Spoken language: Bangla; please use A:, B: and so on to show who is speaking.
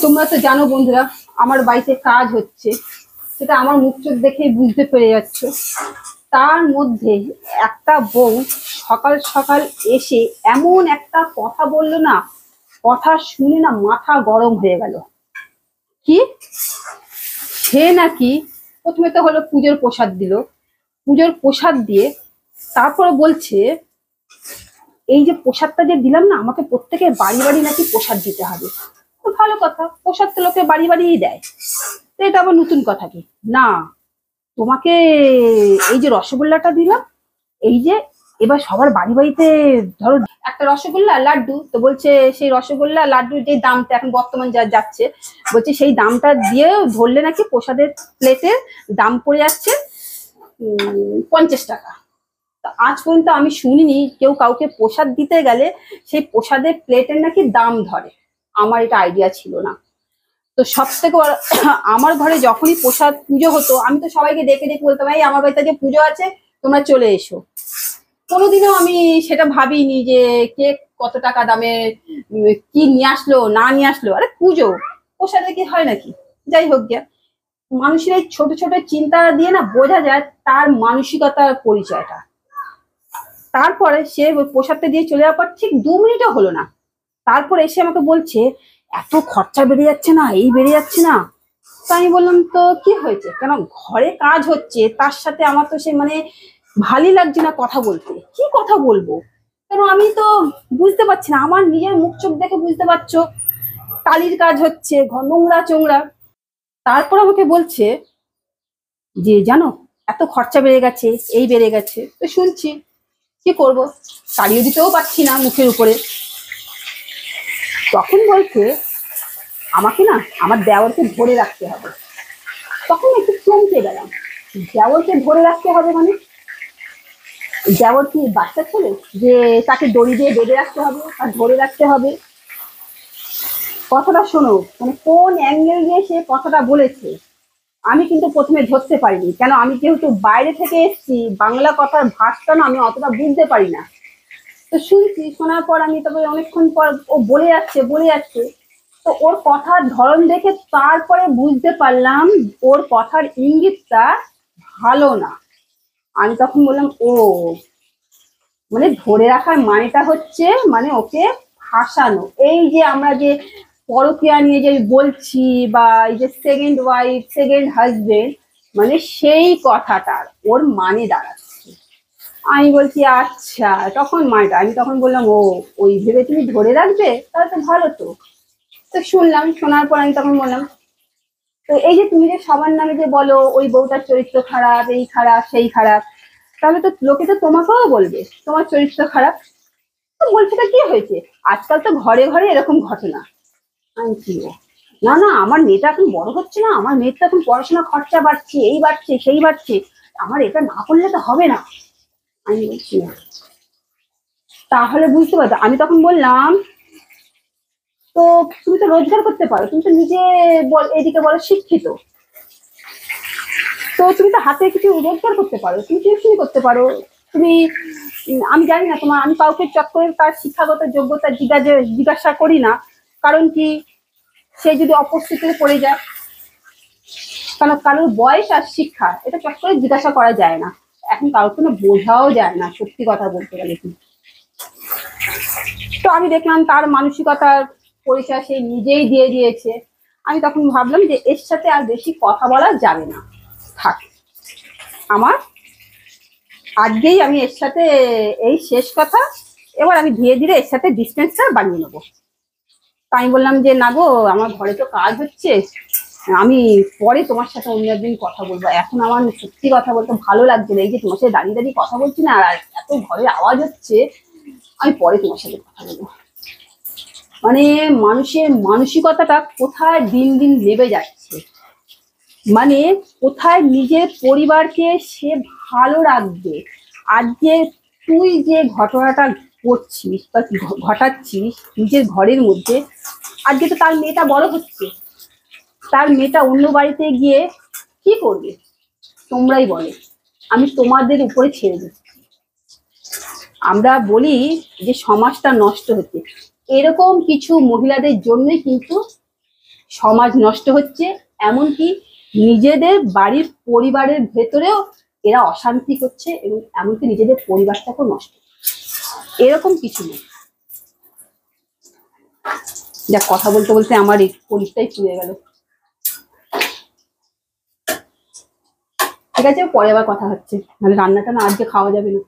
A: তোমরা তো জানো বন্ধুরা, আমার বাড়িতে কাজ হচ্ছে, সেটা আমার মুখ চোখ দেখেই বুঝতে পেরে যাচ্ছ। তার মধ্যে একটা বউ সকাল সকাল এসে এমন একটা কথা বললো না, কথা শুনে না মাথা গরম হয়ে গেল। কি, সে নাকি প্রথমে তো হলো পুজোর প্রসাদ দিল, পুজোর প্রসাদ দিয়ে তারপরে বলছে এই যে প্রসাদটা যে দিলাম না, আমাকে প্রত্যেকের বাড়ি বাড়ি নাকি প্রসাদ দিতে হবে। তো ভালো কথা, প্রসাদ তো লোকে বাড়ি বাড়িই দেয়, তো এটা আবার নতুন কথা কি না? তোমাকে এই যে রসগোল্লাটা দিলাম, এই যে এবার সবার বাড়ি বাড়িতে ধরো একটা রসগোল্লা লাড্ডু, তো বলছে সেই রসগোল্লা লাড্ডুর যে দামটা এখন বর্তমান যা যাচ্ছে, বলছে সেই দামটা দিয়ে ধরলে নাকি প্রসাদের প্লেটের দাম পড়ে যাচ্ছে 50 টাকা। আজ পর্যন্ত আমি শুনিনি কেউ কাউকে প্রসাদ দিতে গেলে সেই প্রসাদের প্লেটের নাকি দাম ধরে। আমার এটা আইডিয়া ছিল না। তো সব থেকে আমার ঘরে যখনই প্রসাদ পুজো হতো, আমি তো সবাইকে ডেকে ডেকে বলতাম এই আমার বাড়িতে যে পুজো আছে তোমরা চলে এসো। কোনোদিনও আমি সেটা ভাবিনি যে কে কত টাকা দামে কি নিয়ে আসলো না নিয়ে আসলো। আরে পুজো, প্রসাদে কি হয় নাকি? যাই হোক গে, মানুষের এই ছোট ছোট চিন্তা দিয়ে না বোঝা যায় তার মানসিকতার পরিচয়টা। তারপরে সে প্রসাদটা দিয়ে চলে যাওয়ার পর ঠিক 2 মিনিটও হলো না, তারপরে এসে আমাকে বলছে এত খরচা বেড়ে যাচ্ছে না, এই বেড়ে যাচ্ছে না। তো আমি বললাম তো কি হয়েছে, কেন ঘরে কাজ হচ্ছে, তার সাথে আমার তো সে মানে ভালোই লাগছে না কথা বলতে, কি কথা বলবো? কেন আমি তো বুঝতে পারছি না, আমার নিজের মুখ চোখ দেখে বুঝতে পারছো টালির কাজ হচ্ছে, নোংরা চোংরা। তারপর আমাকে বলছে যে জানো এত খরচা বেড়ে গেছে, এই বেড়ে গেছে। তো শুনছি, কি করব, তাড়িয়ে দিতেও পারছি না মুখের উপরে। তখন বলছে আমাকে না আমার দেওরকে ধরে রাখতে হবে। তখন একটু চমকে গেলাম, দেওরকে ধরে রাখতে হবে মানে? দেওর কি বাচ্চা ছেলে যে তাকে দড়ি দিয়ে বেঁধে রাখতে হবে আর ধরে রাখতে হবে? কথাটা শোনো, মানে কোন অ্যাঙ্গেল দিয়ে সে কথাটা বলেছে আমি কিন্তু প্রথমে ধরতে পারিনি। কেন, আমি যেহেতু বাইরে থেকে এসেছি, বাংলা কথার ভাষটা না আমি অতটা বুঝতে পারি না। তো শুনছি, শোনার পর আমি তবে অনেকক্ষণ পর ও বলে যাচ্ছে, তো ওর কথার ধরন দেখে তারপরে বুঝতে পারলাম ওর কথার ইঙ্গিতটা ভালো না। আমি তখন বললাম ও মানে ধরে রাখার মানেটা হচ্ছে মানে ওকে ফাঁসানো। এই যে আমরা যে পরকীয়া নিয়ে যে বলছি, বা এই যে সেকেন্ড ওয়াইফ সেকেন্ড হাজবেন্ড, মানে সেই কথাটার ওর মানে দাঁড়াচ্ছে। আমি বলছি আচ্ছা, তখন মানেটা আমি তখন বললাম ও ওই ভেবে তুমি ধরে রাখবে, তাহলে তো ভালো। তো তো শুনলাম, শোনার পর আমি তখন বললাম তো এই যে তুমি যে সবার নামে যে বলো ওই বউটার চরিত্র খারাপ, এই খারাপ সেই খারাপ, তাহলে তো লোকে তো তোমাকেও বলবে তোমার চরিত্র খারাপ। তো বলছে তা কি হয়েছে, আজকাল তো ঘরে ঘরে এরকম ঘটনা। আমি কি ও, না না আমার মেয়েটা এখন বড় হচ্ছে না, আমার মেয়ের তো এখন পড়াশোনা খরচা বাড়ছে, এই বাড়ছে সেই বাড়ছে, আমার এটা না করলে তো হবে না। আমি বলছি না, তাহলে বুঝতে পারতো। আমি তখন বললাম তো তুমি তো রোজগার করতে পারো, তুমি তো নিজে এদিকে বলো শিক্ষিত, তো তুমি তো হাতে কিছু রোজগার করতে পারো, তুমি টিউশনি করতে পারো। তুমি আমি জানি না তোমার, আমি কাউকে চট করে তার শিক্ষাগত যোগ্যতা জিজ্ঞাসা করি না। কারণ কি, সে যদি অপস্থিতিতে পড়ে যায়, কারণ কারোর বয়স আর শিক্ষা এটা চট করে জিজ্ঞাসা করা যায় না, এখন কারোর কোনো বোঝাও যায় না সত্যি কথা বলতে গেলে কি। তো আমি দেখলাম তার মানসিকতার পরিচয় সে নিজেই দিয়ে দিয়েছে। আমি তখন ভাবলাম যে এর সাথে আর বেশি কথা বলা যাবে না, থাক আমার আজকেই আমি এর সাথে এই শেষ কথা। এবার আমি ধীরে ধীরে এর সাথে ডিস্টেন্সটা বানিয়ে নেবো। তা আমি বললাম যে না গো, আমার ঘরে তো কাজ হচ্ছে, আমি পরে তোমার সাথে অন্য একদিন কথা বলবো, এখন আমার সত্যি কথা বলতে ভালো লাগছে না, এই যে তোমার সাথে দাঁড়িয়ে দাঁড়িয়ে কথা বলছি না আর এত ঘরের আওয়াজ হচ্ছে, আমি পরে তোমার সাথে কথা বলবো। মানে মানুষের মানসিকতাটা কোথায় দিন দিন নেমে যাচ্ছে, মানে কোথায় নিজের পরিবারকে সে ভালো রাখবে। আজকে তুই যে ঘটনাটা করছিস বা ঘটাচ্ছিস নিজের ঘরের মধ্যে, আজকে তো তার মেয়েটা বড় হচ্ছে, তার মেয়েটা অন্য বাড়িতে গিয়ে কি করবে তোমরাই বলো, আমি তোমাদের উপরে ছেড়ে দিচ্ছি। আমরা বলি যে সমাজটা নষ্ট হচ্ছে, এরকম কিছু মহিলাদের জন্যই কিন্তু সমাজ নষ্ট হচ্ছে, এমনকি নিজেদের বাড়ির পরিবারের ভেতরেও এরা অশান্তি করছে, এবং এমনকি নিজেদের পরিবারটাকেও নষ্ট, এরকম কিছু নেই। যা কথা বলতে বলতে আমার এই পরিষ্টাই পুড়ে গেল। ঠিক আছে, পরে আবার কথা হচ্ছে, নাহলে রান্নাটা না আজকে খাওয়া যাবে না।